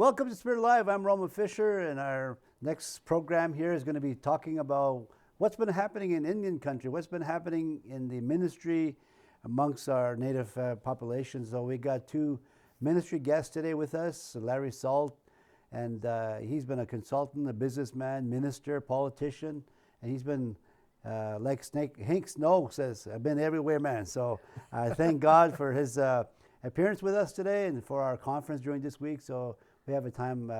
Welcome to Spirit Live. I'm Roman Fisher, and our next program here is going to be talking about what's been happening in Indian country, what's been happening in the ministry amongst our native populations. So we got two ministry guests today with us, Larry Sault, and he's been a consultant, a businessman, minister, politician, and he's been like Hank Snow says, I've been everywhere, man. So I thank God for his appearance with us today and for our conference during this week. So we have a time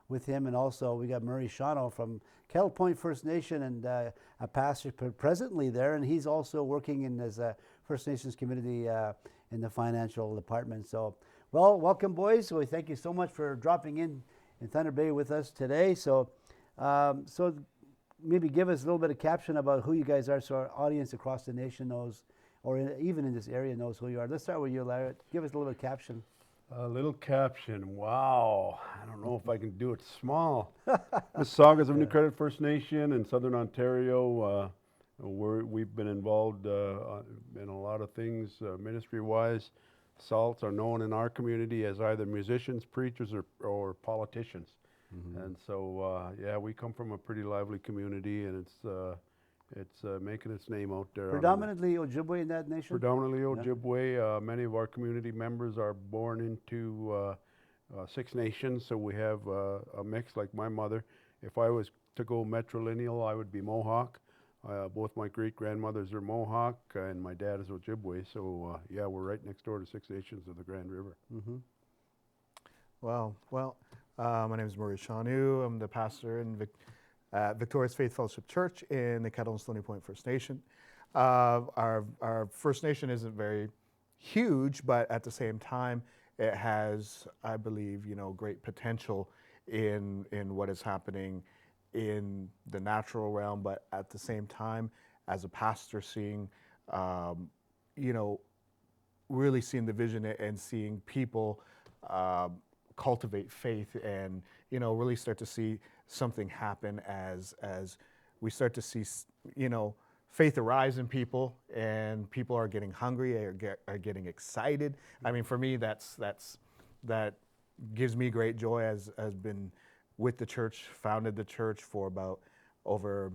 with him, and also we got Murray Shawnoo from Kettle Point First Nation and a pastor presently there, and he's also working in as a First Nations community in the financial department. So, well, welcome, boys. So we thank you so much for dropping in Thunder Bay with us today. So, maybe give us a little bit of caption about who you guys are, so our audience across the nation knows, or even in this area knows who you are. Let's start with you, Larry. Give us a little caption. A little caption. Wow. I don't know if I can do it small. Mississaugas of New Credit First Nation in Southern Ontario. We've been involved in a lot of things ministry-wise. Salts are known in our community as either musicians, preachers, or politicians. Mm-hmm. And so, yeah, we come from a pretty lively community, and it's making its name out there. Predominantly Ojibwe in that nation? Predominantly Ojibwe. Yeah. Many of our community members are born into Six Nations, so we have a mix like my mother. If I was to go matrilineal, I would be Mohawk. Both my great-grandmothers are Mohawk, and my dad is Ojibwe. So, yeah, we're right next door to Six Nations of the Grand River. Mm-hmm. Well, my name is Murray Shawnoo. I'm the pastor in Victoria's Faith Fellowship Church in the Kettle and Stony Point First Nation. Our First Nation isn't very huge, but at the same time, it has, I believe, great potential in what is happening in the natural realm. But at the same time, as a pastor, seeing, really seeing the vision and seeing people cultivate faith and really start to see something happen as we start to see faith arise in people, and people are getting hungry, are getting excited. I mean, for me, that gives me great joy. As been with the church, founded the church for about over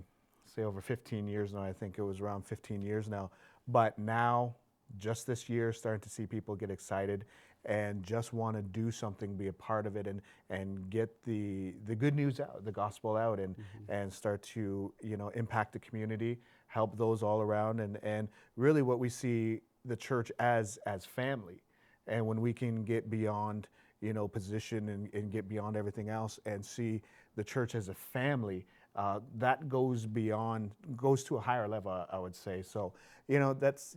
15 years now. I think it was around 15 years now. But now, just this year, starting to see people get excited and just want to do something, be a part of it, and get the good news out, the gospel out, and start to impact the community, help those all around, and really what we see the church as family. And when we can get beyond position and get beyond everything else and see the church as a family, that goes to a higher level, I would say. So that's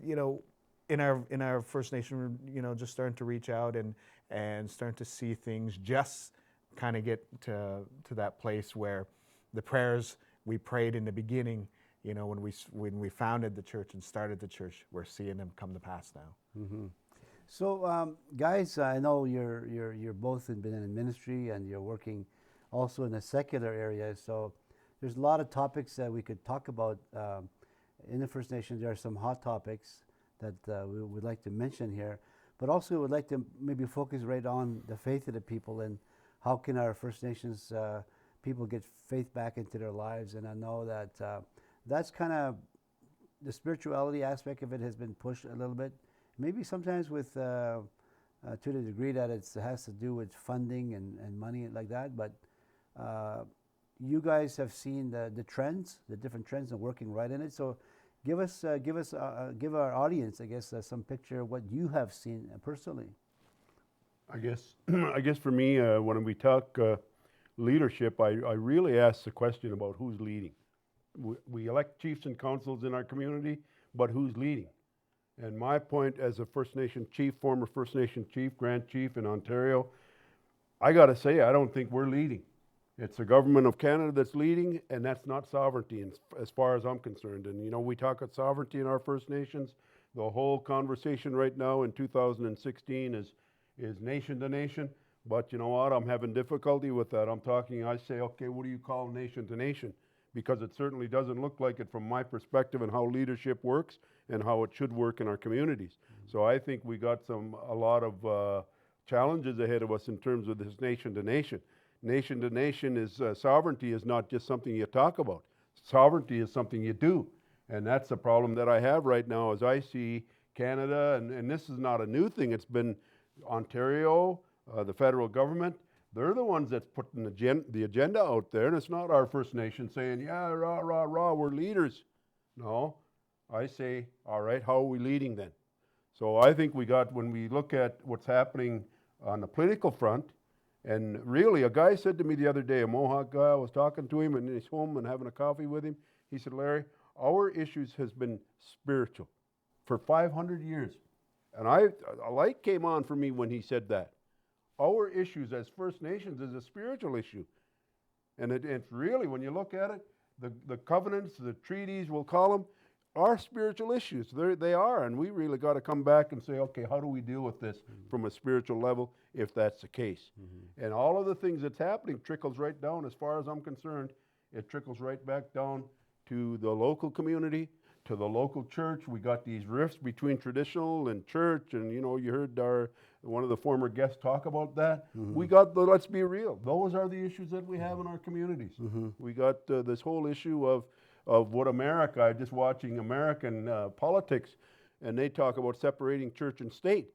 in our First Nation, just starting to reach out and starting to see things just kind of get to that place where the prayers we prayed in the beginning, when we founded the church and started the church, we're seeing them come to pass now. Mm-hmm. So, guys, I know you're both been in ministry and you're working also in a secular area. So there's a lot of topics that we could talk about in the First Nations. There are some hot topics that we would like to mention here, but also we would like to maybe focus right on the faith of the people and how can our First Nations people get faith back into their lives. And I know that that's kind of the spirituality aspect of it has been pushed a little bit, maybe sometimes with to the degree that it has to do with funding and money like that. But you guys have seen the trends, the different trends, and working right in it. So give our audience, I guess, some picture of what you have seen personally. I guess for me, when we talk leadership, I really ask the question about who's leading. We elect chiefs and councils in our community, but who's leading? And my point as a First Nation chief, former First Nation chief, Grand Chief in Ontario, I got to say, I don't think we're leading. It's the government of Canada that's leading, and that's not sovereignty as far as I'm concerned. And we talk about sovereignty in our First Nations. The whole conversation right now in 2016 is nation to nation. But you know what? I'm having difficulty with that. I say, okay, what do you call nation to nation? Because it certainly doesn't look like it from my perspective and how leadership works and how it should work in our communities. Mm-hmm. So I think we got a lot of challenges ahead of us in terms of this nation to nation. Nation to nation is sovereignty is not just something you talk about. Sovereignty is something you do. And that's the problem that I have right now as I see Canada, and this is not a new thing. It's been Ontario, the federal government. They're the ones that's putting the agenda out there, and it's not our First Nation saying, yeah, rah, rah, rah, we're leaders. No, I say, all right, how are we leading then? So I think when we look at what's happening on the political front, and really a guy said to me the other day, a Mohawk guy, I was talking to him and he's home and having a coffee with him. He said, Larry, our issues has been spiritual for 500 years. And a light came on for me when he said that. Our issues as First Nations is a spiritual issue. And it's really, when you look at it, the covenants, the treaties, we'll call them, are spiritual issues. They are, and we really got to come back and say, okay, how do we deal with this from a spiritual level if that's the case? And all of the things that's happening trickles right down, as far as I'm concerned, it trickles right back down to the local community, to the local church. We got these rifts between traditional and church, and you heard one of the former guests talk about that. We got let's be real. Those are the issues that we have in our communities. We got this whole issue of what America, I'm just watching American politics, and they talk about separating church and state.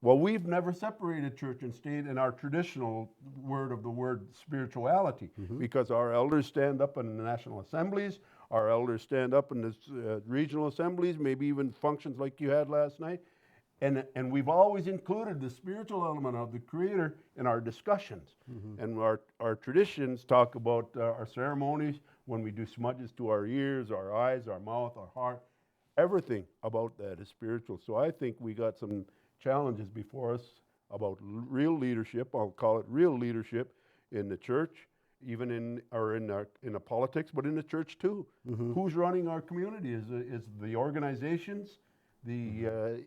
Well, we've never separated church and state in our traditional word of the word spirituality, because our elders stand up in the national assemblies, our elders stand up in the regional assemblies, maybe even functions like you had last night, and we've always included the spiritual element of the Creator in our discussions. And our traditions talk about our ceremonies, when we do smudges to our ears, our eyes, our mouth, our heart. Everything about that is spiritual. So I think we got some challenges before us about real leadership. I'll call it real leadership in the church, even in the politics, but in the church too. Who's running our community? Is the organizations, the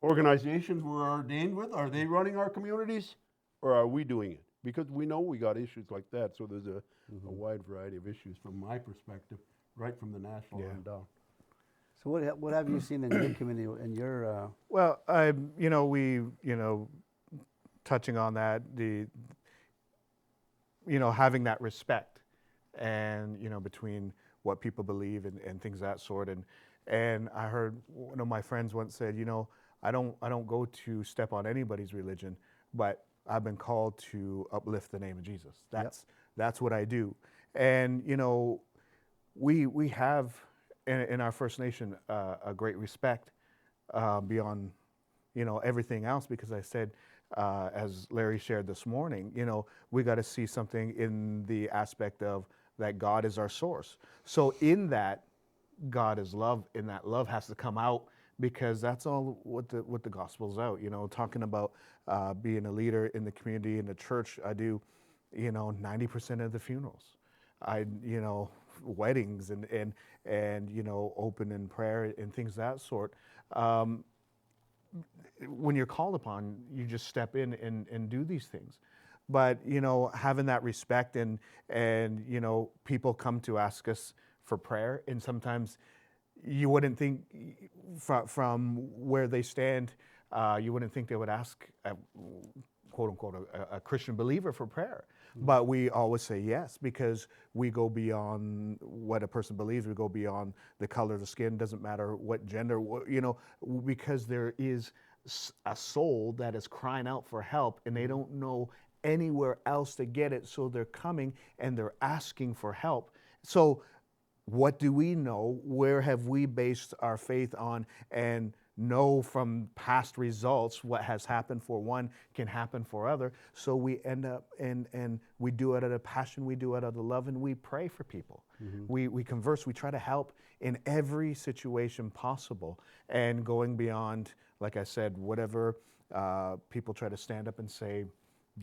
organizations we're ordained with, are they running our communities, or are we doing it? Because we know we got issues like that. So there's a wide variety of issues from my perspective, right from the national on down. So what have you seen in your community, in your? Well, touching on that, having that respect, and between what people believe and things of that sort, and I heard one of my friends once said, I don't go to step on anybody's religion, but I've been called to uplift the name of Jesus. That's what I do, and we have in our First Nation a great respect beyond everything else, because I said, as Larry shared this morning, we got to see something in the aspect of that God is our source. So in that, God is love, and that love has to come out, because that's all what the gospel's out. Talking about being a leader in the community, in the church, I do 90% of the funerals, weddings and open in prayer and things of that sort. When you're called upon, you just step in and do these things. But having that respect, and people come to ask us for prayer, and sometimes you wouldn't think from where they stand, you wouldn't think they would ask quote unquote a Christian believer for prayer. But we always say yes, because we go beyond what a person believes. We go beyond the color of the skin. Doesn't matter what gender, because there is a soul that is crying out for help, and they don't know anywhere else to get it. So they're coming and they're asking for help. So what do we know? Where have we based our faith on? And know from past results what has happened for one can happen for other. So we end up and we do it out of passion, we do it out of love, and we pray for people. We converse, we try to help in every situation possible, and going beyond, like I said, whatever people try to stand up and say,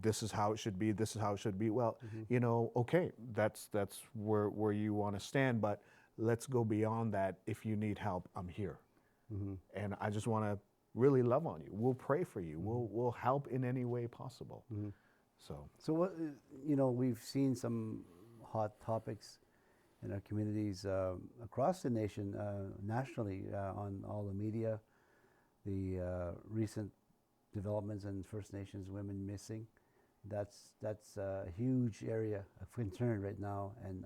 this is how it should be, this is how it should be. Well, okay, that's where you want to stand, but let's go beyond that. If you need help, I'm here. And I just want to really love on you. We'll pray for you. We'll help in any way possible. So what, we've seen some hot topics in our communities across the nation, nationally, on all the media. The recent developments and First Nations women missing. That's a huge area of concern right now and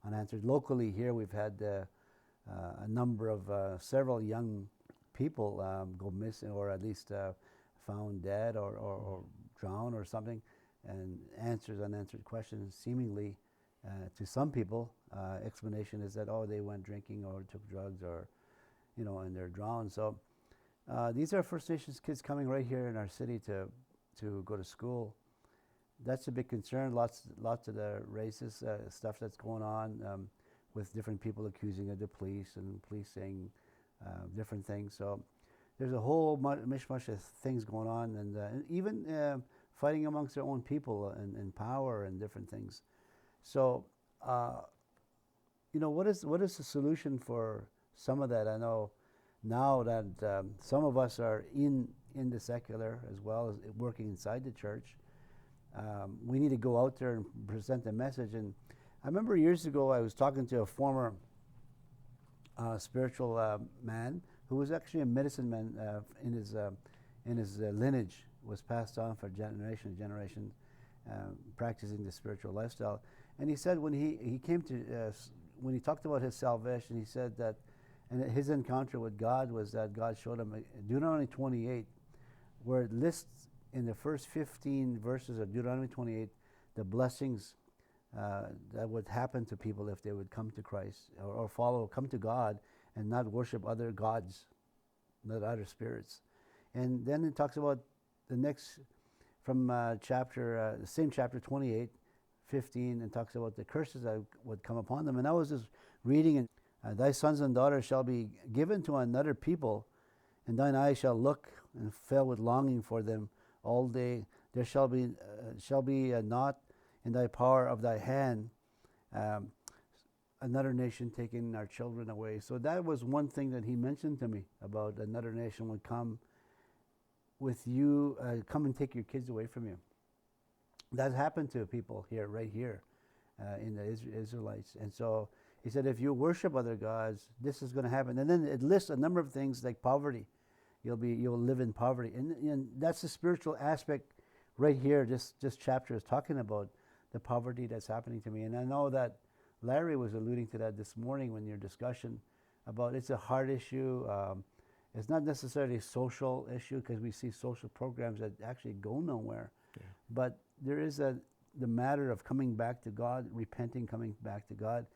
unanswered. Locally here, we've had a number of several young people go missing, or at least found dead or drowned or something, and unanswered questions. Seemingly, to some people, explanation is that they went drinking or took drugs, or and they're drowned. So these are First Nations kids coming right here in our city to go to school. That's a big concern. Lots of the racist stuff that's going on, with different people accusing of the police and police saying different things. So there's a whole mishmash of things going on, and even fighting amongst their own people and power and different things. So what is the solution for some of that? I know now that some of us are in the secular as well as working inside the church. We need to go out there and present the message. And I remember years ago I was talking to a former spiritual man who was actually a medicine man in his lineage, was passed on for generation to generation, practicing the spiritual lifestyle. And he said when he came to when he talked about his salvation, he said that, and his encounter with God was that God showed him Deuteronomy 28, where it lists in the first 15 verses of Deuteronomy 28 the blessings that would happen to people if they would come to Christ or come to God and not worship other gods, not other spirits. And then it talks about the next, from the same chapter 28, 15, and talks about the curses that would come upon them. And I was just reading, and thy sons and daughters shall be given to another people, and thine eyes shall look and fill with longing for them all day. There shall be not in thy power of thy hand another nation taking our children away. So that was one thing that he mentioned to me, about another nation would come with you, come and take your kids away from you. That happened to people here, right here, in the Israelites. And so he said, if you worship other gods, this is going to happen. And then it lists a number of things like poverty. You'll live in poverty, and that's the spiritual aspect right here. This chapter is talking about the poverty that's happening to me. And I know that Larry was alluding to that this morning when your discussion about it's a hard issue. It's not necessarily a social issue, because we see social programs that actually go nowhere. Yeah. But there is the matter of coming back to God, repenting, coming back to God.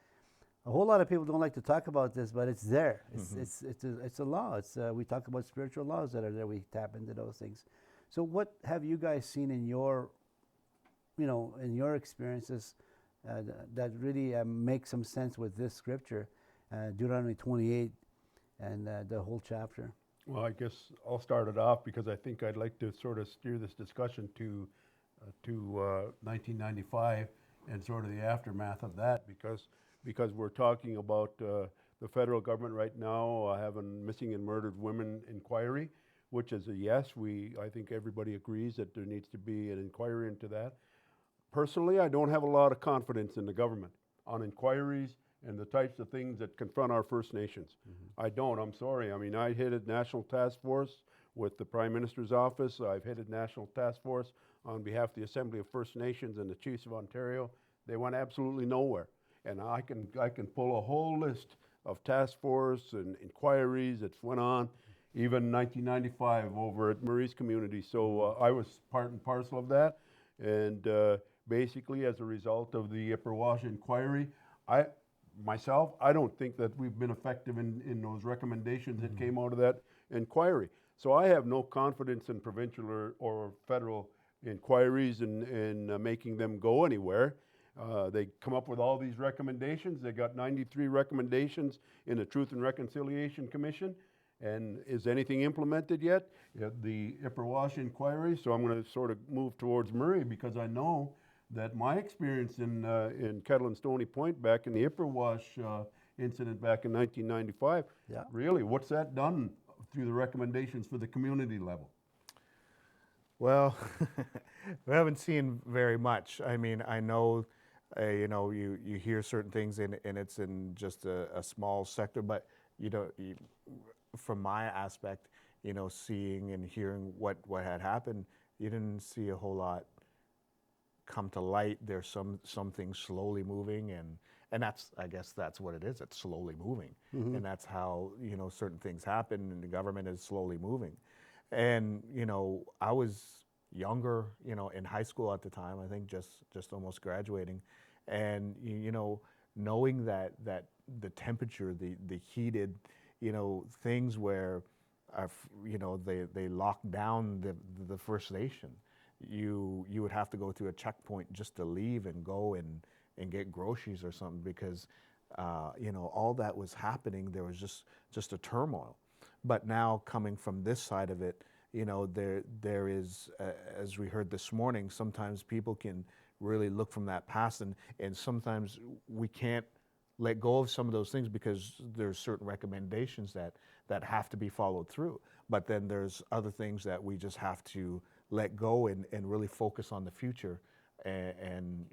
A whole lot of people don't like to talk about this, but it's there. It's a law. We talk about spiritual laws that are there. We tap into those things. So what have you guys seen in your experiences that really make some sense with this scripture, Deuteronomy 28, and the whole chapter? Well, I guess I'll start it off, because I think I'd like to sort of steer this discussion to 1995 and sort of the aftermath of that, because we're talking about the federal government right now having missing and murdered women inquiry, which is a yes. I think everybody agrees that there needs to be an inquiry into that. Personally, I don't have a lot of confidence in the government on inquiries and the types of things that confront our First Nations. I don't, I'm sorry. I mean, I headed National Task Force with the Prime Minister's office. I've headed National Task Force on behalf of the Assembly of First Nations and the Chiefs of Ontario. They went absolutely nowhere. And I can pull a whole list of task force and inquiries that went on, even 1995 over at Murray's community. So I was part and parcel of that. And basically, as a result of the Ipperwash inquiry, I don't think that we've been effective in those recommendations that came out of that inquiry. So I have no confidence in provincial or federal inquiries and making them go anywhere. They come up with all these recommendations. They got 93 recommendations in the Truth and Reconciliation Commission. And is anything implemented yet? The Ipperwash inquiry. So I'm going to sort of move towards Murray, because I know that my experience in Kettle and Stony Point back in the Ipperwash incident back in 1995, really, what's that done through the recommendations for the community level? Well, we haven't seen very much. I mean, I know, you hear certain things and it's in just a small sector, but from my aspect, seeing and hearing what had happened, you didn't see a whole lot come to light. There's some things slowly moving, and that's, I guess that's what it is. It's slowly moving, and that's how certain things happen, and the government is slowly moving. And I was younger, in high school at the time. I think just almost graduating, and knowing that the temperature, the heated, things where, they locked down the First Nation. You would have to go through a checkpoint just to leave and go and get groceries or something, because all that was happening. There was just a turmoil. But now, coming from this side of it, there is, as we heard this morning, sometimes people can really look from that past, and sometimes we can't let go of some of those things because there's certain recommendations that have to be followed through. But then there's other things that we just have to let go and really focus on the future and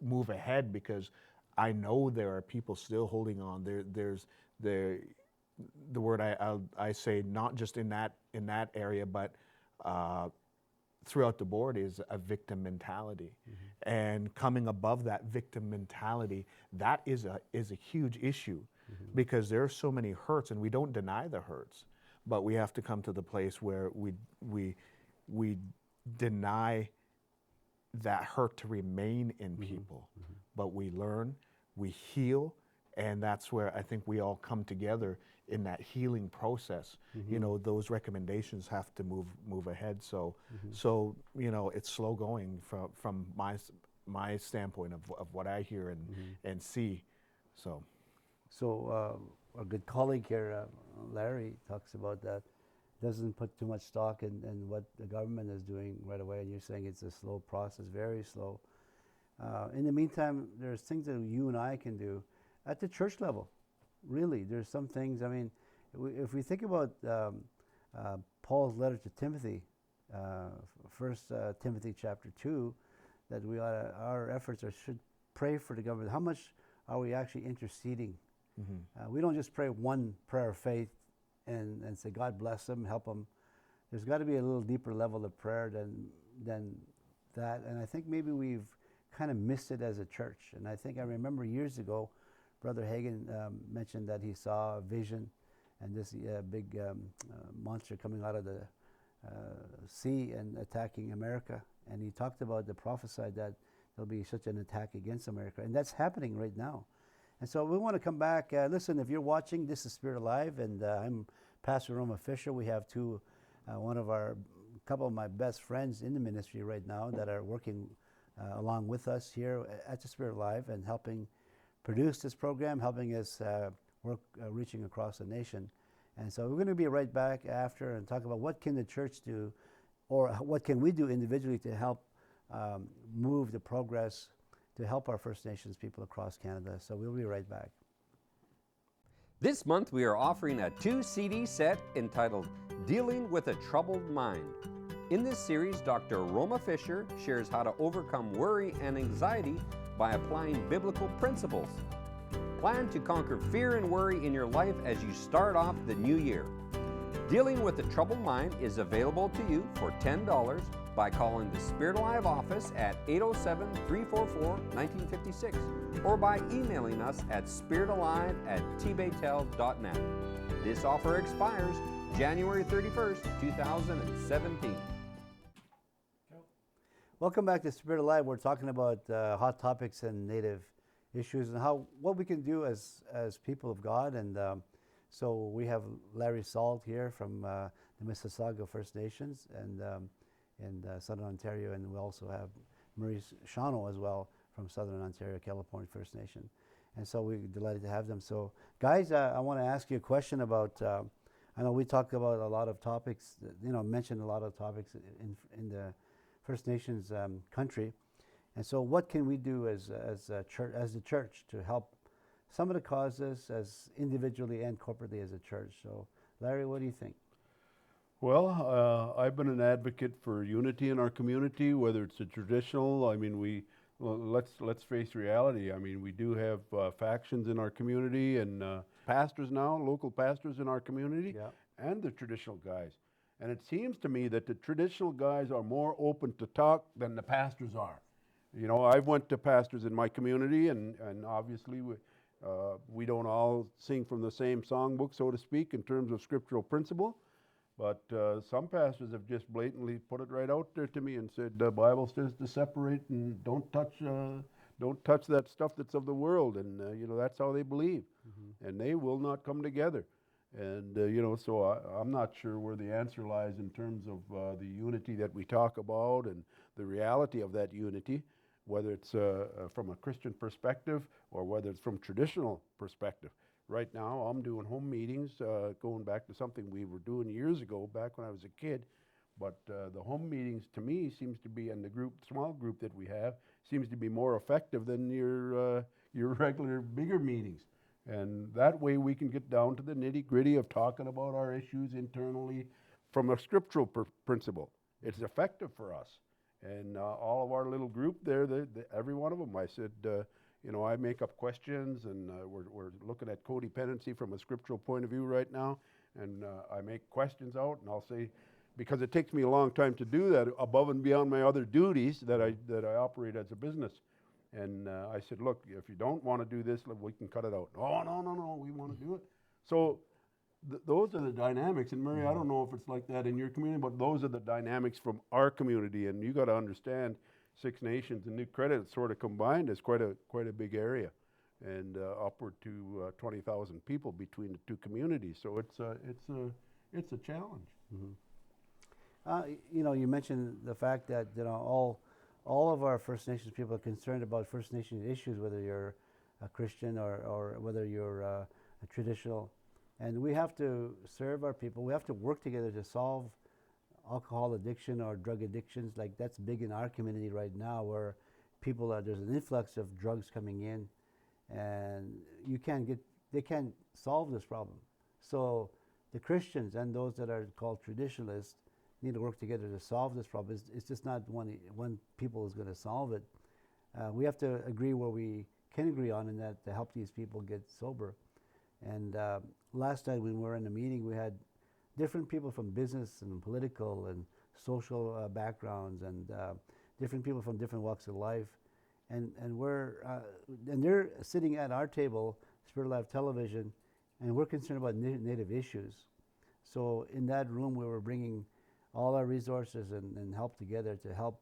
move ahead, because I know there are people still holding on. There's the word I say, not just in that area, but throughout the board, is a victim mentality. And coming above that victim mentality, that is a huge issue, because there are so many hurts, and we don't deny the hurts, but we have to come to the place where we deny that hurt to remain in people, but we learn, we heal, and that's where I think we all come together in that healing process. Those recommendations have to move ahead. So it's slow going from my standpoint of what I hear and see. So our good colleague here, Larry, talks about that. Doesn't put too much stock in what the government is doing right away, and you're saying it's a slow process, very slow. In the meantime, there's things that you and I can do at the church level. Really, there's some things. I mean, if we think about Paul's letter to Timothy, 1 Timothy chapter 2, that our efforts should pray for the government. How much are we actually interceding? We don't just pray one prayer of faith and say, God bless them, help them. There's got to be a little deeper level of prayer than that. And I think maybe we've kind of missed it as a church. And I remember years ago, Brother Hagen mentioned that he saw a vision, and this big monster coming out of the sea and attacking America. And he talked about, prophesied that there'll be such an attack against America. And that's happening right now. And so we want to come back. Listen, if you're watching, this is Spirit Alive, and I'm Pastor Roma Fisher. We have couple of my best friends in the ministry right now that are working along with us here at the Spirit Alive and helping produce this program, helping us work reaching across the nation. And so we're going to be right back after and talk about what can the church do, or what can we do individually to help move the progress, to help our First Nations people across Canada. So we'll be right back. This month we are offering a 2-CD set entitled Dealing with a Troubled Mind. In this series, Dr. Roma Fisher shares how to overcome worry and anxiety by applying biblical principles. Plan to conquer fear and worry in your life as you start off the new year. Dealing with a Troubled Mind is available to you for $10 by calling the Spirit Alive office at 807-344-1956 or by emailing us at spiritalive@tbaytel.net. This offer expires January 31st, 2017. Welcome back to Spirit Alive. We're talking about hot topics and Native issues and what we can do as people of God. And so we have Larry Sault here from the Mississauga First Nations and in Southern Ontario, and we also have Maurice Shawnoo as well from Southern Ontario, California First Nation. And so we're delighted to have them. So guys, I want to ask you a question about, I know we talked about a lot of topics, mentioned a lot of topics in the First Nations country. And so what can we do as the church to help some of the causes as individually and corporately as a church? So Larry, what do you think? Well, I've been an advocate for unity in our community, whether it's a traditional. I mean, let's face reality. I mean, we do have factions in our community and pastors now, local pastors in our community, and the traditional guys. And it seems to me that the traditional guys are more open to talk than the pastors are. You know, I've went to pastors in my community, and obviously we don't all sing from the same songbook, so to speak, in terms of scriptural principle. But some pastors have just blatantly put it right out there to me and said, the Bible says to separate and don't touch that stuff that's of the world. And, you know, that's how they believe. And they will not come together. And, you know, so I'm not sure where the answer lies in terms of the unity that we talk about and the reality of that unity, whether it's from a Christian perspective or whether it's from traditional perspective. Right now, I'm doing home meetings, going back to something we were doing years ago, back when I was a kid. But the home meetings, to me, seems to be, and the small group that we have, seems to be more effective than your regular bigger meetings. And that way we can get down to the nitty-gritty of talking about our issues internally from a scriptural principle. It's effective for us. And all of our little group there, every one of them, I said, you know, I make up questions, and we're looking at codependency from a scriptural point of view right now, and I make questions out, and I'll say, because it takes me a long time to do that, above and beyond my other duties that I operate as a business. And I said, look, if you don't want to do this, we can cut it out. Oh, no, we want to do it. So those are the dynamics. And Murray, I don't know if it's like that in your community, but those are the dynamics from our community. And you got to understand, Six Nations and New Credit sort of combined is quite a big area, and upward to 20,000 people between the two communities. So it's a challenge. You know, you mentioned the fact that, you know, all of our First Nations people are concerned about First Nations issues, whether you're a Christian or whether you're a traditional. And we have to serve our people. We have to work together to solve alcohol addiction or drug addictions. Like, that's big in our community right now, where there's an influx of drugs coming in, and they can't solve this problem. So the Christians and those that are called traditionalists need to work together to solve this problem. It's just not one people is going to solve it. We have to agree where we can agree on, in that to help these people get sober. And last night when we were in a meeting, we had different people from business and political and social backgrounds, and different people from different walks of life. And they're sitting at our table, Spirit Live Television, and we're concerned about Native issues. So in that room, we were bringing all our resources and help together to help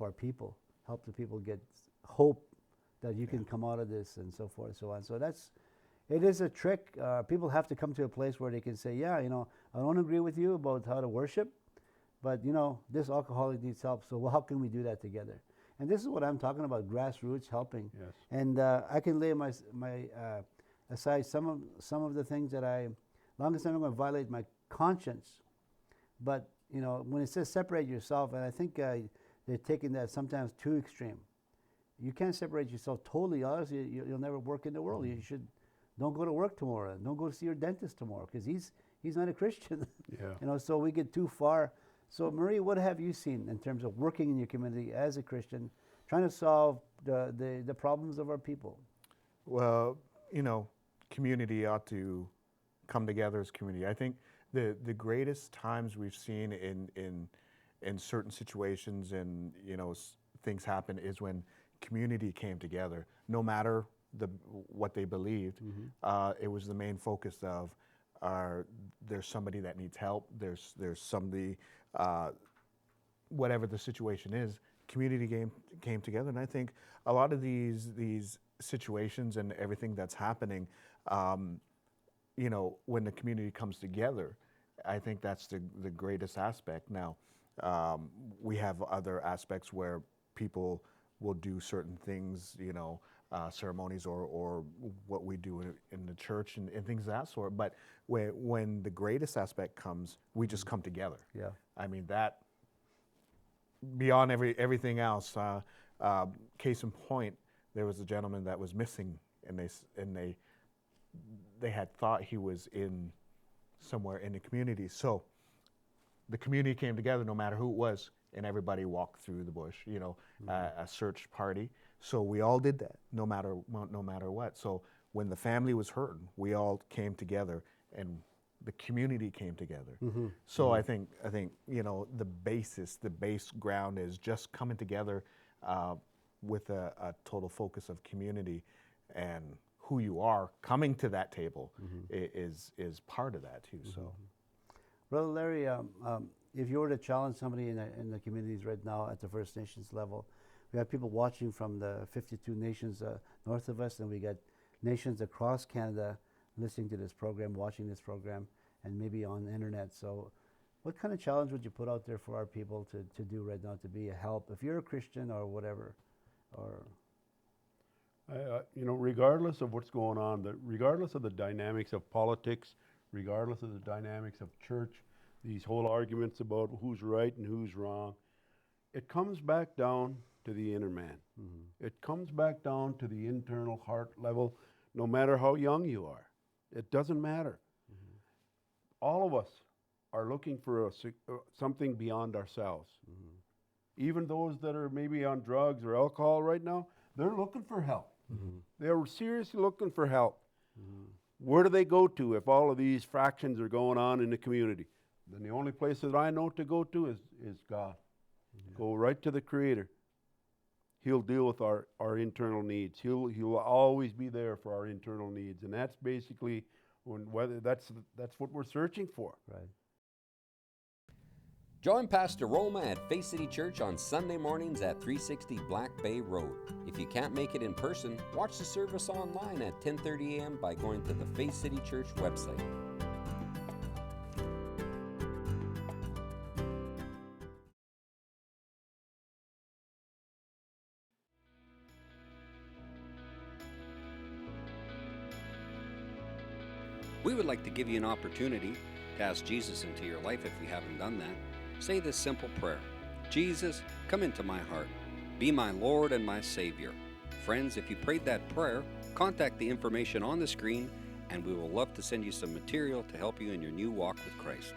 our people, help the people get hope that you can come out of this, and so forth and so on. So it is a trick. People have to come to a place where they can say, yeah, you know, I don't agree with you about how to worship, but, you know, this alcoholic needs help, so how can we do that together? And this is what I'm talking about, grassroots helping. Yes. And I can lay my aside some of the things that longest time I'm going to violate my conscience. But, you know, when it says separate yourself, and I think they're taking that sometimes too extreme. You can't separate yourself totally, otherwise you'll never work in the world. You don't go to work tomorrow. Don't go to see your dentist tomorrow, because he's not a Christian. Yeah. You know, so we get too far. So Marie, what have you seen in terms of working in your community as a Christian, trying to solve the problems of our people? Well, you know, community ought to come together as community. I think the greatest times we've seen in certain situations, and, you know, things happen, is when community came together. No matter what they believed, it was the main focus of there's somebody that needs help. There's somebody, whatever the situation is, community came together. And I think a lot of these situations and everything that's happening, you know, when the community comes together, I think that's the greatest aspect. Now, we have other aspects where people will do certain things, you know, ceremonies or what we do in the church and things of that sort. But when the greatest aspect comes, we just come together. Yeah. I mean, that, beyond everything else, case in point, there was a gentleman that was missing, and they had thought he was somewhere in the community. So the community came together, no matter who it was, and everybody walked through the bush, you know, a search party. So we all did that, no matter what. So when the family was hurting, we all came together and the community came together. So I think the base ground is just coming together with a total focus of community, and who you are coming to that table is part of that too. So, Brother Larry, if you were to challenge somebody in the communities right now at the First Nations level, we have people watching from the 52 nations north of us, and we got nations across Canada listening to this program, watching this program, and maybe on the internet. So what kind of challenge would you put out there for our people to do right now, to be a help, if you're a Christian or whatever? Or regardless of what's going on, regardless of the dynamics of politics, regardless of the dynamics of church, these whole arguments about who's right and who's wrong, it comes back down to the inner man. It comes back down to the internal heart level, no matter how young you are. It doesn't matter. All of us are looking for something beyond ourselves. Even those that are maybe on drugs or alcohol right now, they're looking for help. They're seriously looking for help. Where do they go to if all of these fractions are going on in the community? Then the only place that I know to go to is God. Go right to the Creator. He'll deal with our internal needs. He'll always be there for our internal needs, and that's basically that's what we're searching for. right. Join Pastor Roma at Faith City Church on Sunday mornings at 360 Black Bay Road. If you can't make it in person, watch the service online at 10:30 a.m. by going to the Faith City Church website. We would like to give you an opportunity to ask Jesus into your life if you haven't done that. Say this simple prayer: Jesus, come into my heart. Be my Lord and my Savior. Friends, if you prayed that prayer, contact the information on the screen, and we will love to send you some material to help you in your new walk with Christ.